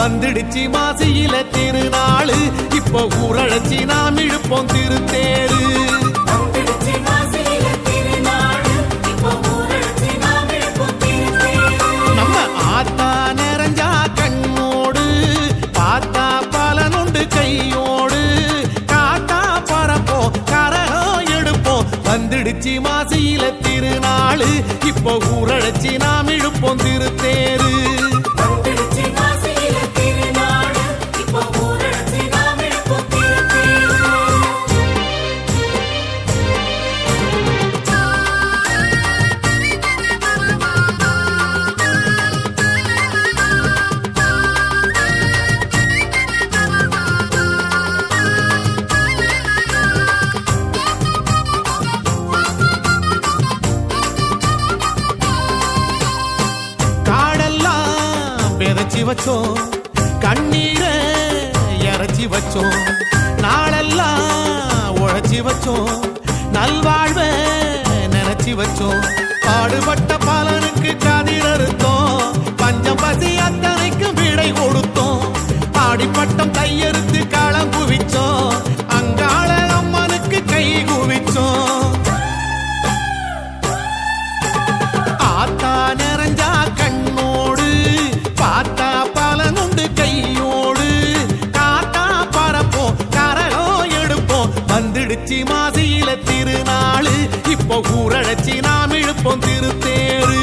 வந்துடுச்சு மாசியில திருநாளு இப்போ ஊரழைச்சி நாம் இழுப்போம் திருத்தேரு நம்ம ஆத்தா நிறைஞ்சா கண்ணோடு பார்த்தா பலனுண்டு கையோடு காட்டா பறப்போம் கரகம் எடுப்போம் வந்துடுச்சு மாசியில திருநாளு இப்போ ஊரழைச்சி நாம் இழுப்போம் திருத்தேரு வச்சோம் கண்ணீரை இறைச்சி வச்சோம் நாளெல்லாம் உழைச்சி வச்சோம் நல்வாழ்வை நினைச்சி வச்சோம் பாடுபட்ட பலனுக்கு கதிர் அறுத்தோம் பஞ்சம் பசி அத்தனைக்கும் விடை கொடுத்தோம் ஆடிப்பட்டம் கையறுத்து களம் குவிச்சோம் அங்காள அம்மனுக்கு கை குவிச்சோம் ஆத்தா நிறைஞ்சா கண்ணோடு பார்த்தா பலனுண்டு கையோடு காத்தா பறப்போம் கரகம் எடுப்போம் வந்துடுச்சு மாசியில திருநாளு இப்போ ஊரழைச்சி நாம் இழுப்போம் திருத்தேரு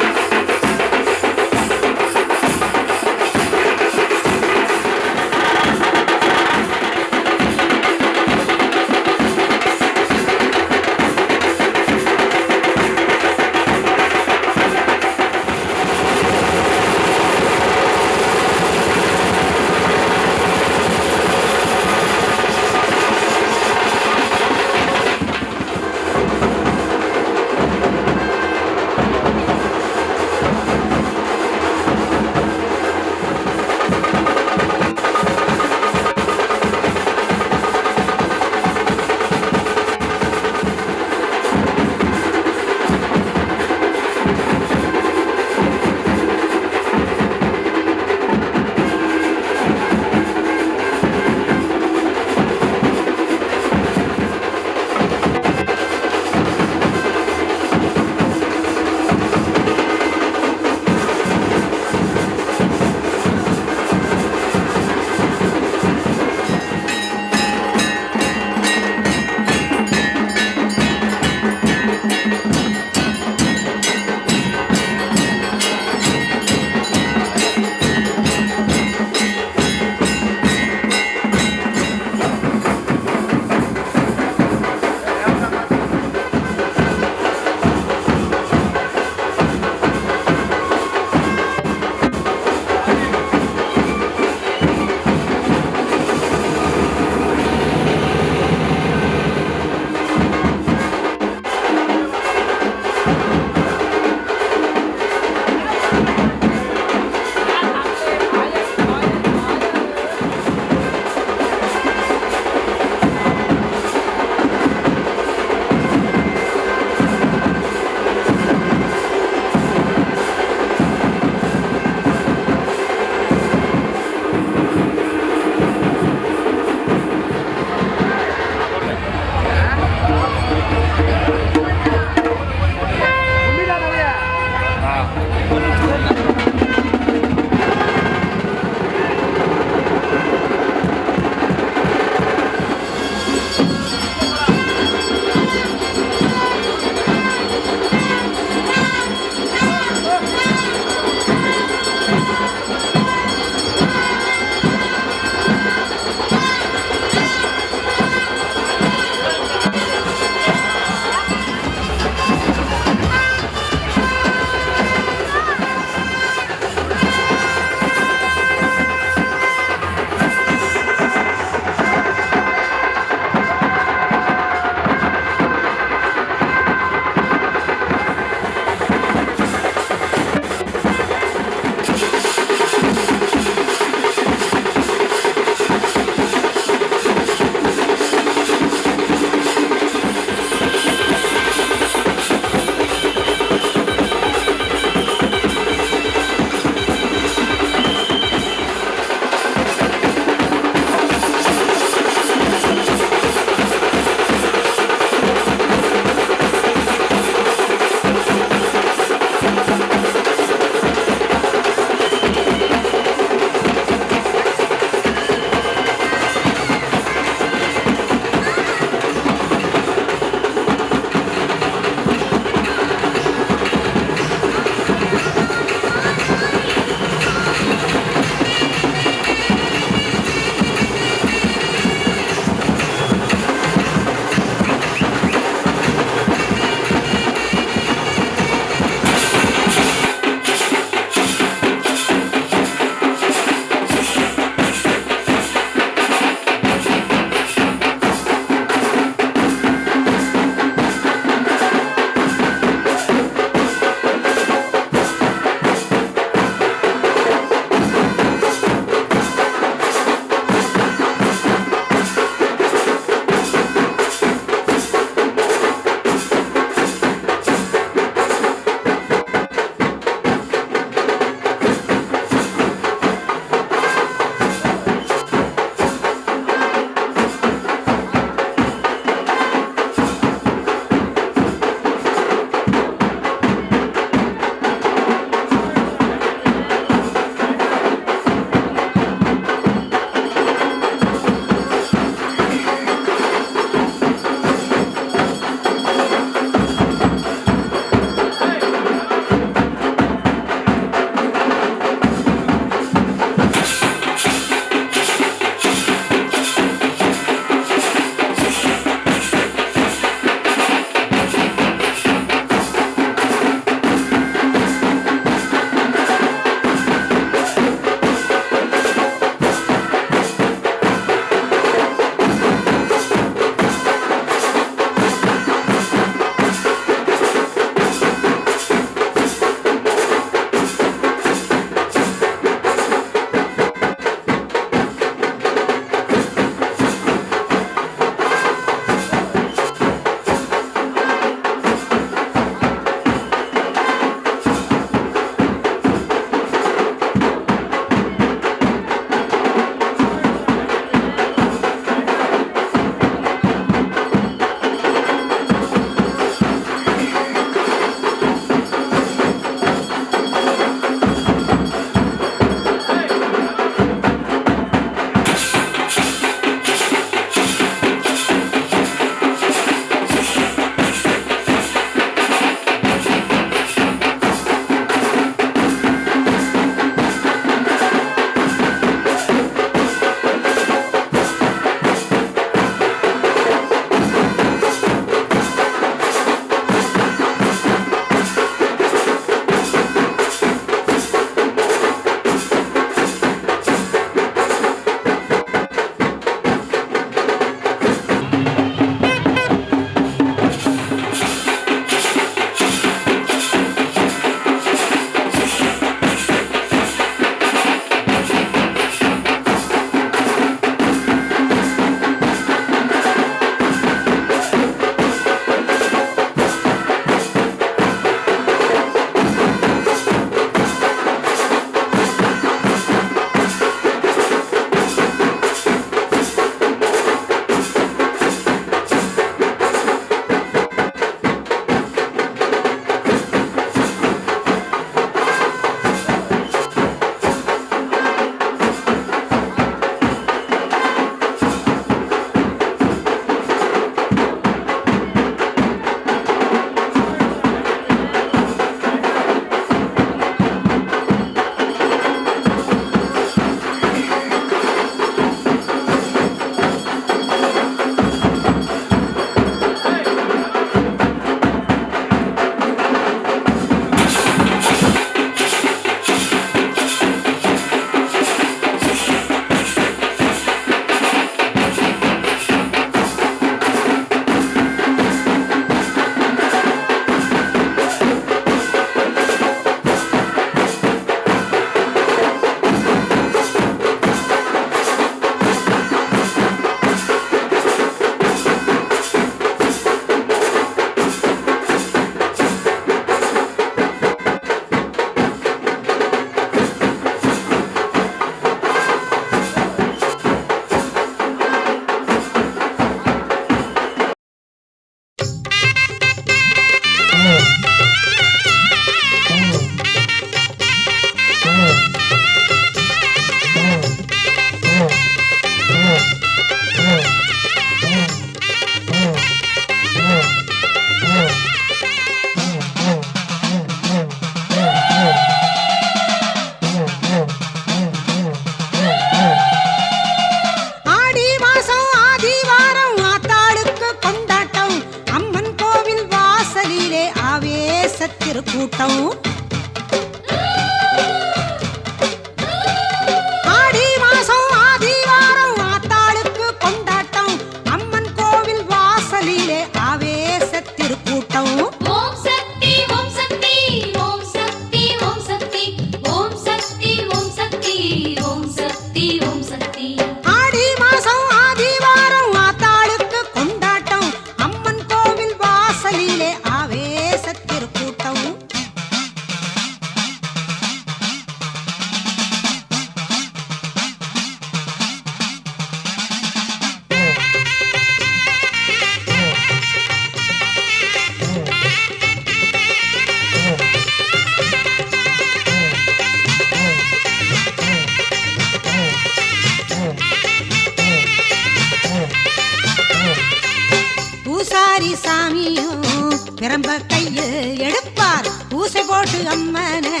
சாமியும் பிரம்ப கையில் எடுப்பார் பூசை போட்டு அம்மனை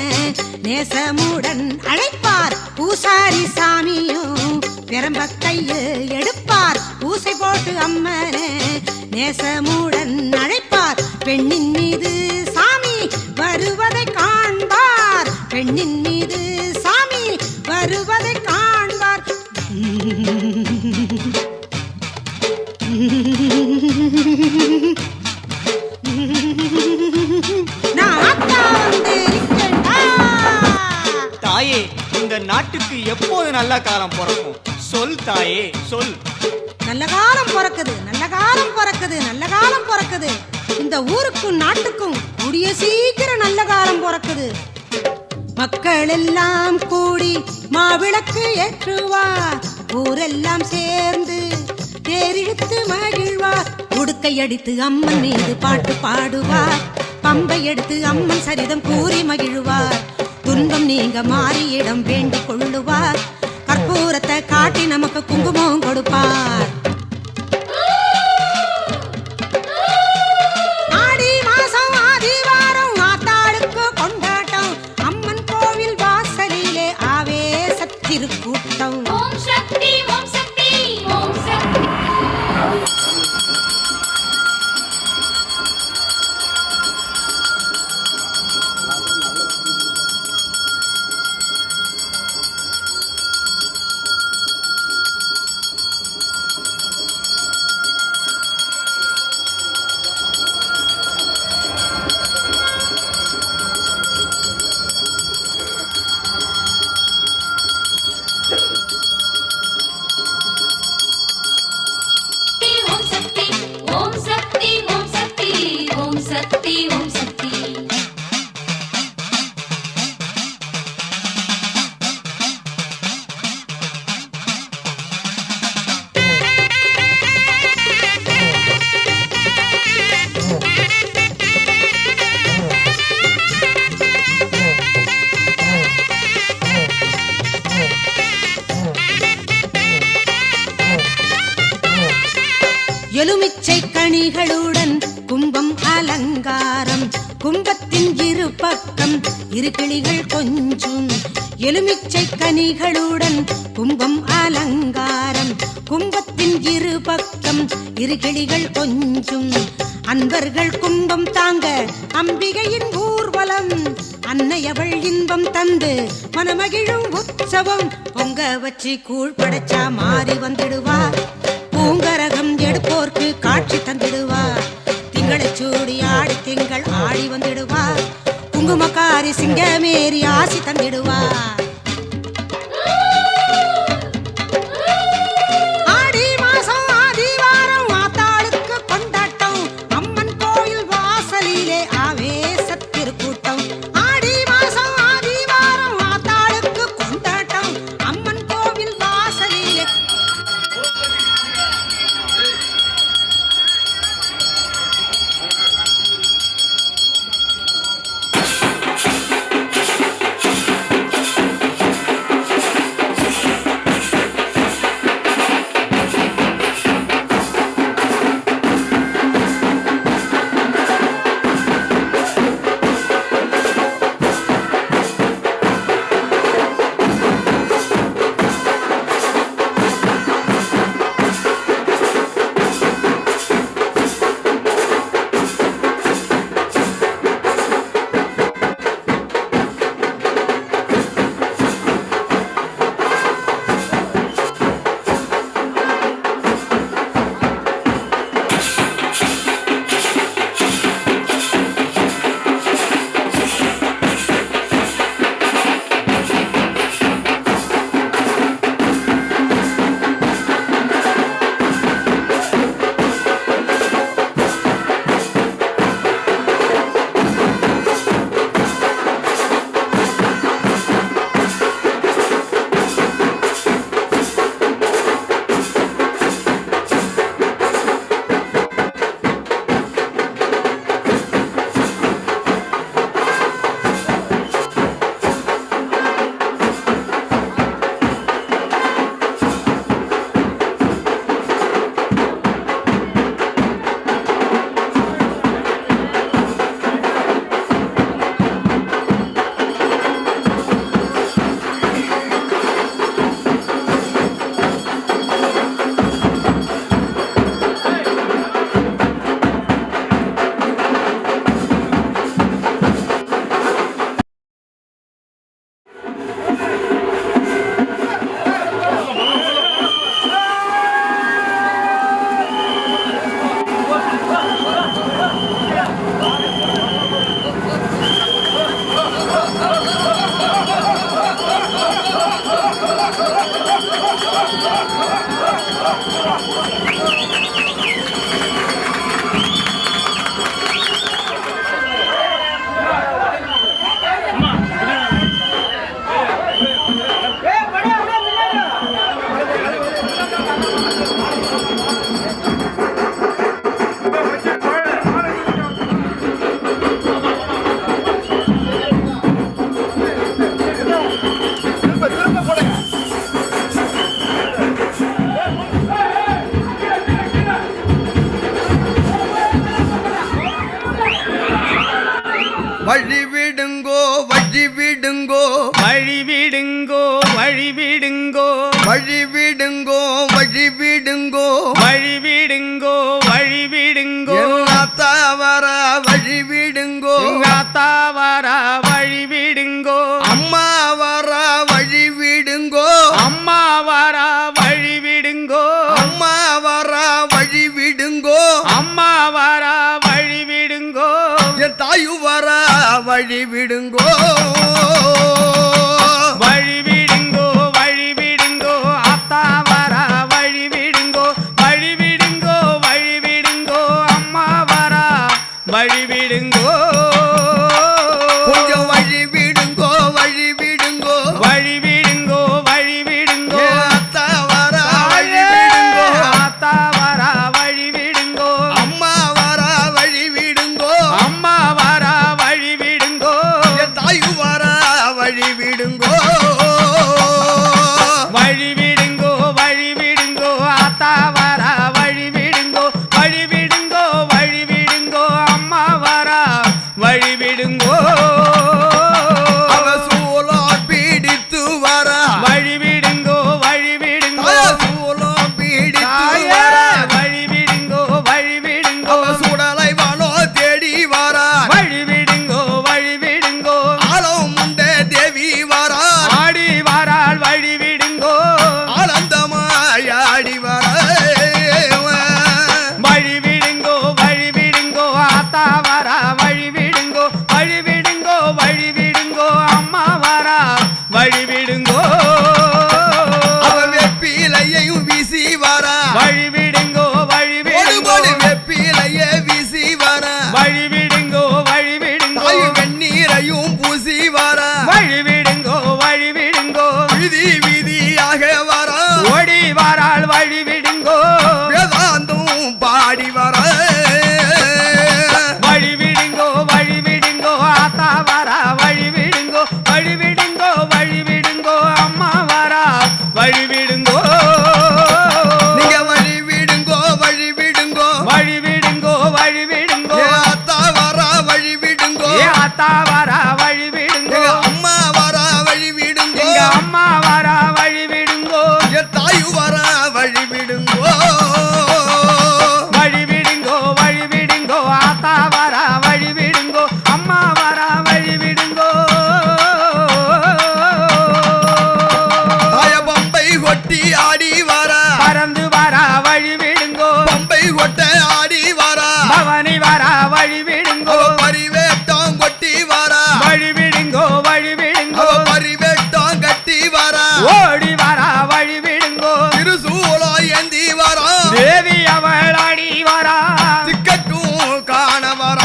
நேசமுடன் அழைப்பார். பூசாரி சாமியும் பிரம்ப கையில் எடுப்பார் பூசை போட்டு அம்மனை நேசமுடன் அழைப்பார். பெண்ணின் மீது சாமி வருவதை காண்பார். பெண்ணின் மீது சாமி வருவதை காண்பார். தாயே, இந்த நாட்டுக்கு எப்போது நல்ல காலம் பிறக்கும்? சொல் தாயே, சொல். நல்ல காலம் பிறக்குது, நல்ல காலம் பிறக்குது, நல்ல காலம் பிறக்குது. இந்த ஊருக்கும் நாட்டுக்கும் கூடிய சீக்கிரம் நல்ல காலம் பிறக்குது. மக்கள் எல்லாம் கூடி மாவிளக்கு ஏற்றுவார். ஊரெல்லாம் சேர்ந்து தேரிழுத்து மகிழ்வார். உடுக்கை அடித்து அம்மன் மீது பாட்டு பாடுவார். பம்பை எடுத்து அம்மன் சரிதம் கூறி மகிழ்வார். துன்பம் நீங்க மாறியிடம் வேண்டிக் கொள்ளுவார். கற்பூரத்தை காட்டி நமக்கு குங்குமம் கொடுப்பார். ஆடி மாசம் ஆதிவாரம் ஆத்தாளுக்கு கொண்டாட்டம். அம்மன் கோவில் வாசலிலே ஆவேசத்திருக்கூட்டம். ஓம் சக்தி ஓம் சக்தி ஓம் சக்தி. எலுமிச்சை கனிகளுடன் கும்பம் அலங்காரம். கும்பத்தின் இரு பக்கம் இரு கிளிகள் கொஞ்சும். எலுமிச்சை கனிகளுடன் கும்பம் அலங்காரம். கும்பத்தின் இரு பக்கம் இரு கிளிகள் கொஞ்சும். அன்பர்கள் கும்பம் தாங்க அம்பிகையின் ஊர்வலம். அன்னையவள் இன்பம் தந்து மனமகிழும் உற்சவம். பொங்க வச்சு கூழ் படைச்சா மாறி வந்துடுவார். பூங்கரகம் எடுப்போர்க்கு காட்சி தந்திடுவார். திங்களை சூடி ஆடி திங்கள் ஆடி வந்துடுவார். குங்குமக்காரி சிங்கமேறி ஆசி தந்திடுவார். ஆடி மாசம் ஆதிவாரம் ஆத்தாளுக்கு கொண்டாட்டம். அம்மன் கோயில் வாசலிலே ஆவேசத்திருக்கூட்டம். ஆடி மாசம் ஆதிவாரம் ஆத்தாளுக்கு கொண்டாட்டம். அம்மன் கோவில் வாசலிலே வழிவிடுங்கோ வழிவிடுங்கோ வழிவிடுங்கோ வழிவிடுங்கோ வழிவிடுங்கோ வழிவிடுங்கோ தவற வழிவிடுங்கோ தாவர வழிவிடுங்கோ அம்மா வர வழிவிடுங்கோ அம்மா வர வழிவிடுங்கோ அம்மா வர வழிவிடுங்கோ அம்மா வர வழிவிடுங்கோ என் தாயு வர வழிவிடுங்கோ வழிவிடுங்கோ வழிவிடுங்கோ அத்தா வர வழிவிடுங்கோ வழிவிடுங்கோ வழிவிடுங்கோ அம்மா வர வழிவிடுங்கோ கொஞ்சம் வழிவிடுங்கோ வழிவிடுங்கோ வழிவிடுங்கோ வழிவிடுங்கோ அத்தா வர வழிவிடுங்கோ அத்தா வர வழிவிடுங்கோ அம்மா வர வழிவிடுங்கோ அம்மா வர வழிவிடுங்கோ என் தாயு வர வழிவிடுங்கோ வழிவிடுங்கோ வழிவிடுங்கோ அத்தா வர வழிவிடுங்கோ வழிவிடுங்கோ வழிவிடுங்கோ அம்மா வர வழிவிடுங்கோ அவ சூலம் பிடித்து வர வழிவிடுங்கோ வழிவிடுங்கோ சூலம் பிடித்து தாயே, வர வழிவிடுங்கோ வழிவிடுங்கோ அவ சுடலை வானோ தேடி வர வழிவிடுங்கோ வழிவிடுங்கோ ஆலம் முண்டே தேவி வர ஆடி வரால் வழிவிடுங்கோ ஆனந்தமாயாடி வர வழிவிடுங்கோ வழிவிடுங்கோ ஆத்தா வர வழிவிடுங்கோ வழிவிடுங்கோ வழிவிடுங்கோ அம்மா வர வழிவிடுங்கோ அவ வெப்பிலையையும் வீசி வர வழிவிடுங்கோ ஒரு வழிவிடுங்கோ மணி வெப்பிலையே வீசி வர வழிவிடுங்கோ வழிவிடுங்கோ தாய் வெந்நீரையும் பூசி வர வழிவிடுங்கோ வழிவிடுங்கோ விதி விதியாக வர ஓடி வரால் வழிவிடுங்கோ வேதாந்தும் பாடி வர வழிவிடுங்கோ வழிவிடுங்கோ ஆத்தா வர வழிவிடுங்கோ வழிவிடுங்கோ வழிவிடுங்கோ அம்மா வர வழிவிடுங்கோ நீங்க வழிவிடுங்கோ வழிவிடுங்கோ வழிவிடுங்கோ வழிவிடுங்கோ ஏ அத்தா வர வழிவிடுங்கோ ஏ ஆத்தா வர வழிவிடுங்கோ எங்க அம்மா வர வழிவிடுங்கோ எங்க அம்மா வர வழிவிடுங்கோ என் தாயு வர வழிவிடுங்கோ வழிவிடுங்கோ வழிவிடுங்கோ ஆத்தா வர வழிவிடுங்கோ அம்மா வர வழிவிடுங்கோ தாய பம்பை கொட்டி ஆடி வர பறந்து வர வழிவிடுங்கோ பம்பை கொட்ட ஆடி வர பவனி வர வழிவிடுங்கோ அவ பரிவேட்டம் கொட்டி வர வழிவிடுங்கோ வழிவிடுங்கோ அவ பரிவேட்டம் கட்டி வர ஓடி வர வழிவிடுங்கோ திருசூலம் ஏந்தி வர தேவி அவள் அடி வர திக்கட்டும் காண வர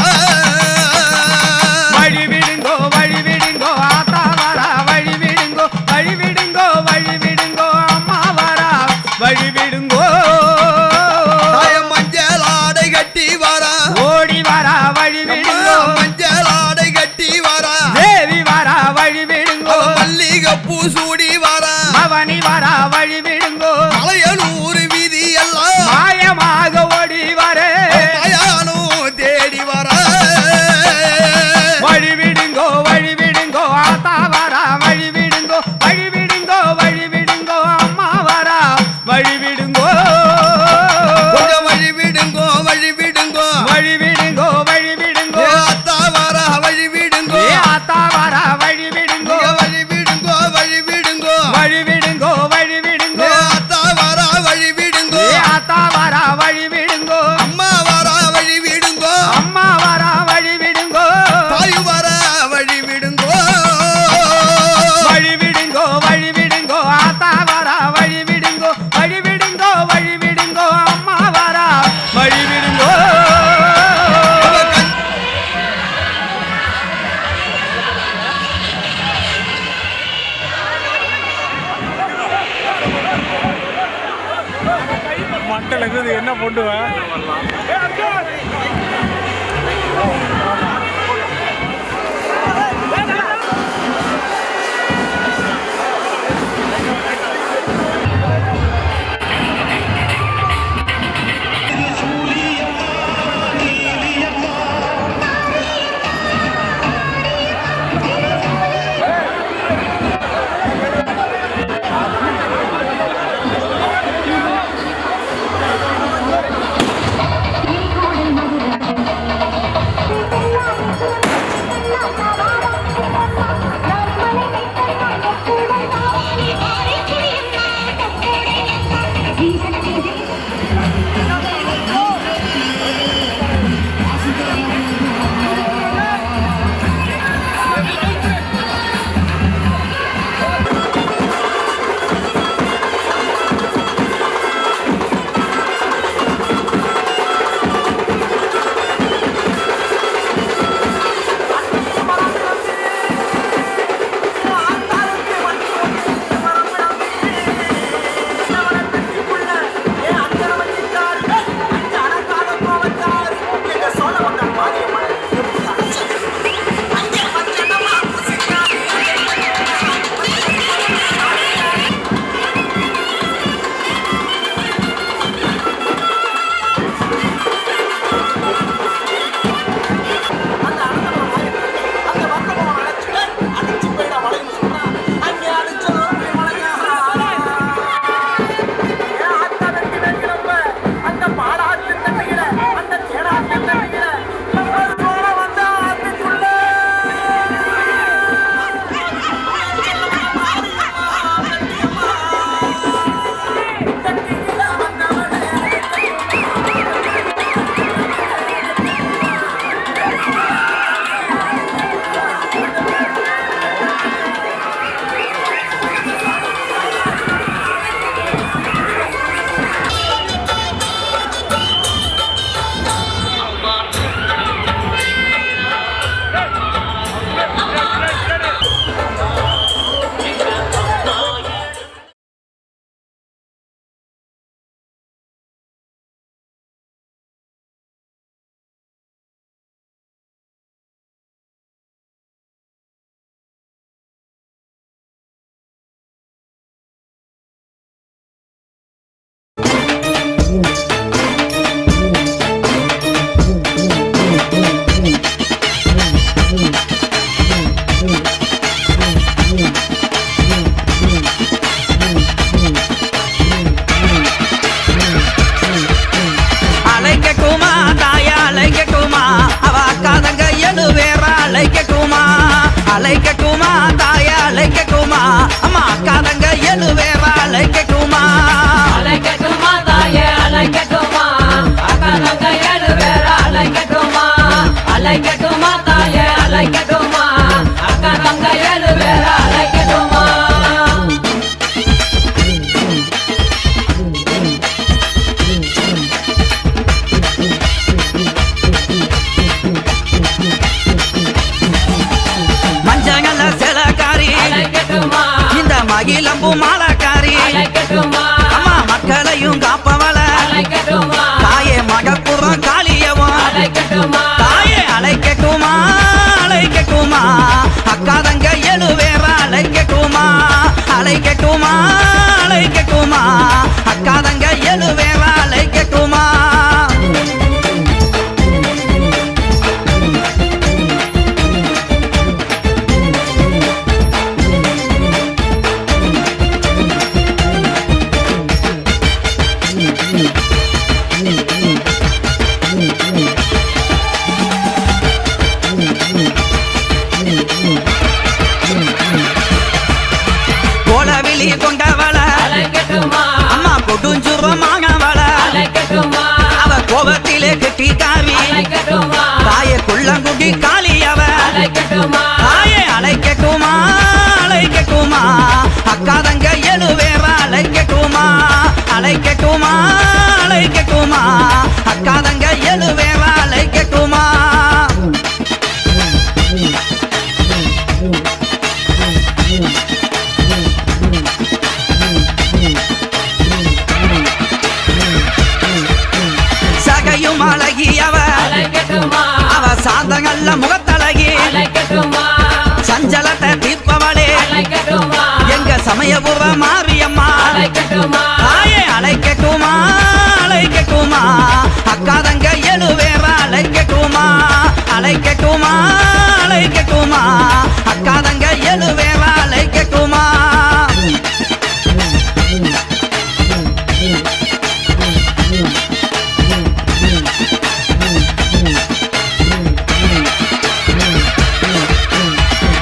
வழிவிடுங்கோ வழிவிடுங்கோ ஆத்தா வர வழிவிடுங்கோ வழிவிடுங்கோ வழிவிடுங்கோ அம்மா வர வழிவிடுங்கோ தாய மஞ்சள் ஆடை கட்டி வர ஓடி வர வழிவிடுங்கோ மஞ்சள் ஆடை கட்டி வர தேவி வர வழிவிடுங்கோ அவ மல்லிகைப்பூ சூடி வர பவனி வர வழிவிடுங்கோ மலையனூர் வீதி எல்லாம் மாயமாக ஓடி வர மயானும் தேடி வர வழிவிடுங்கோ வழிவிடுங்கோ ஆத்தா வர வழிவிடுங்கோ வழிவிடுங்கோ வழிவிடுங்கோ அம்மா வர வழிவிடுங்கோ கொஞ்சம் வழிவிடுங்கோ வழிவிடுங்கோ வழிவிடுங்கோ வழிவிடுங்கோ ஏ அத்தா வர வழிவிடுங்கோ ஏ ஆத்தா வர வழிவிடுங்கோ நீங்க வழிவிடுங்கோ வழிவிடுங்கோ வழிவிடுங்கோ வழிவிடுங்கோ ஏ அத்தா வர வழிவிடுங்கோ ஏ ஆத்தா வர வழிவிடுங்கோ அம்மா வர வழிவிடுங்கோ அம்மா வர வழிவிடுங்கோ தாயு வர வழிவிடுங்கோ வழிவிடுங்கோ வழிவிடுங்கோ ஆத்தா வர வழிவிடுங்கோ வழிவிடுங்கோ வழிவிடுங்கோ அம்மா வர வழிவிடுங்கோ அவ கண் மண்டல இருக்குது என்ன பண்ணுவேன் எழுவேற அழைக்கட்டுமா மஞ்சங்கல்ல சிலக்காரி அழைக்கட்டுமா இந்த மகிழம்பு மாலக்காரி அழைக்கட்டுமா அம்மா மக்களையும் காப்பவள அழைக்கட்டுமா தாயே மகப்புறம் காளியவன் அழைக்கட்டுமா தாயே அழைக்கட்டுமா அழைக்கட்டுமா அக்காதங்க எழுவேற அழைக்கட்டுமா அழைக்கட்டுமா அழைக்கட்டுமா அக்காதங்க எழுவேற அழைக்கட்டுமா கோலவிழி கொண்டவள அழைக்கட்டுமா அம்மா கொடுஞ்சுரமானவள அழைக்கட்டுமா அவ கோபத்திலே கெட்டிக்காரி அழைக்கட்டுமா தாயே குள்ளங்குடி காளியவ அழைக்கட்டுமா தாயே அழைக்கட்டுமா அழைக்கட்டுமா அக்காதங்க எழுவேற அழைக்கட்டுமா அழைக்கட்டுமா அழைக்கட்டுமா அக்காதங்க எழுவேற அழைக்கட்டுமா சகையும் அழகியவ அழைக்கட்டுமா அவ சாந்தங்கள்ல முகத்தழகி அழைக்கட்டுமா சஞ்சலத்தை தீர்ப்பவளே அழைக்கட்டுமா எங்க சமயபுர மாரியம்மா அழைக்கட்டுமா தாயே அழைக்கட்டுமா அழைக்கட்டுமா அக்காதங்க எழுவேற அழைக்கட்டுமா அழைக்கட்டுமா அழைக்கட்டுமா அக்காதங்க எழுவேற அழைக்கட்டுமா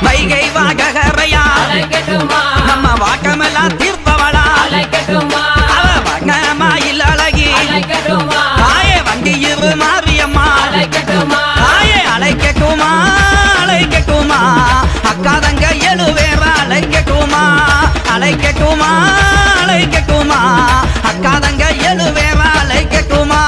வைகை வாகரையா அழைக்கட்டுமா நம்ம வாக்கமெல்லாம் தீர்ப்பவளா அழைக்கட்டுமா அவ வங்கமாயில் அழகி அழைக்கட்டுமா தாயே வங்கியிரு மாரியம்மா அழைக்கட்டுமா தாயே அழைக்கட்டுமா அழைக்கட்டுமா அக்காதங்க எழுவேற அழைக்கட்டுமா அழைக்கட்டுமா அழைக்கட்டுமா அக்காதங்க எழுவேற அழைக்கட்டுமா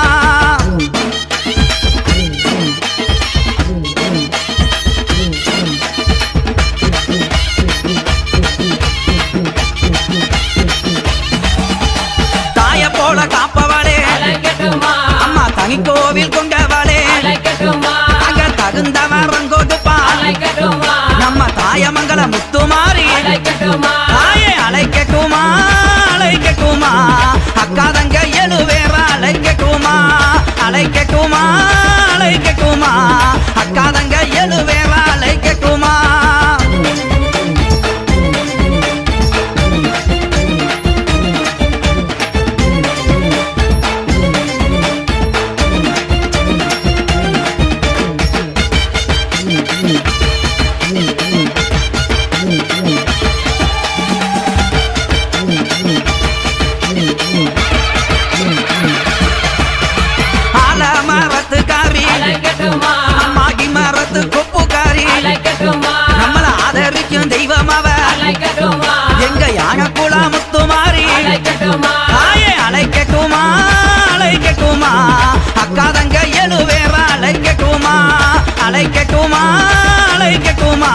தாய போல காப்பவளே அழைக்கட்டுமா அம்மா தனி கோவில் கொண்டவளே அழைக்கட்டுமா அங்க தகுந்தவரம் கொடுப்பா அழைக்கட்டுமா நம்ம தாயமங்கல முத்துமாரி அழைக்கட்டுமா தாயே அழைக்கட்டுமா அழைக்கட்டுமா அக்காதங்க எழுவேற அழைக்கட்டுமா அழைக்கட்டுமா அழைக்கட்டுமா அக்காதங்க எழுவேற அழைக்கட்டுமா ஆலமரத்துக்காரி அழைக்கட்டுமா அம்மாகி மரத்து கொப்புக்காரி அழைக்கட்டுமா நம்மள ஆதரிக்கும் தெய்வம் அவ அழைக்கட்டுமா எங்க யானக்குள முத்துமாரி அழைக்கட்டுமா தாயே அழைக்கட்டுமா அழைக்கட்டுமா அக்காதங்க எழுவேற அழைக்கட்டுமா அழைக்கட்டுமா அழைக்கட்டுமா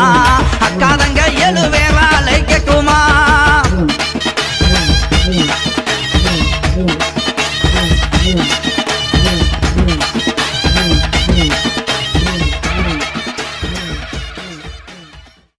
அக்காதங்க எழுவேற அழைக்கட்டுமா Thank you.